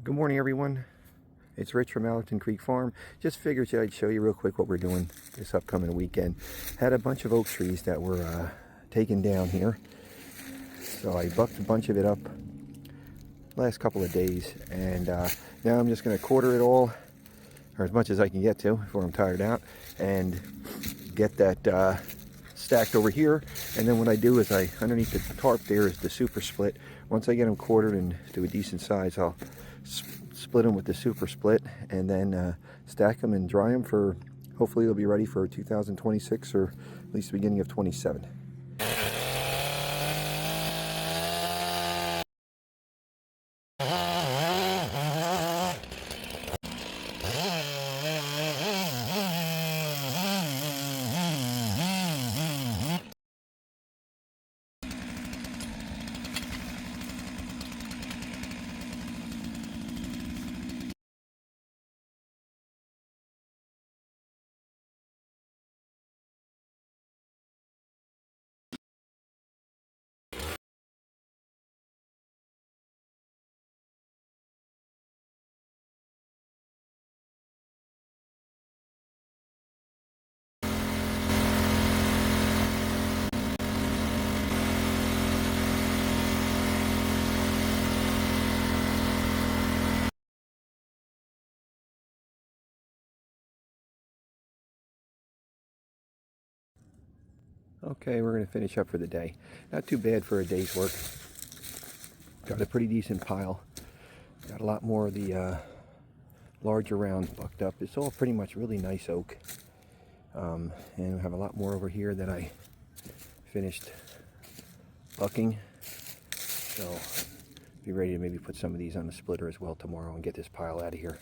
Good morning, everyone. It's Rich from Allerton Creek Farm. Just figured I'd show you real quick what we're doing this upcoming weekend. Had a bunch of oak trees that were taken down here. So I bucked a bunch of it up last couple of days. And now I'm just going to quarter it all, or as much as I can get to before I'm tired out, and get that stacked over here. And then what I do is underneath the tarp there is the super split. Once I get them quartered and to a decent size, I'll split them with the super split and then stack them and dry them for, hopefully they'll be ready for 2026 or at least the beginning of 27. Okay, we're going to finish up for the day. Not too bad for a day's work. Got a pretty decent pile. Got a lot more of the larger rounds bucked up. It's all pretty much really nice oak. And we have a lot more over here that I finished bucking. So be ready to maybe put some of these on the splitter as well tomorrow and get this pile out of here.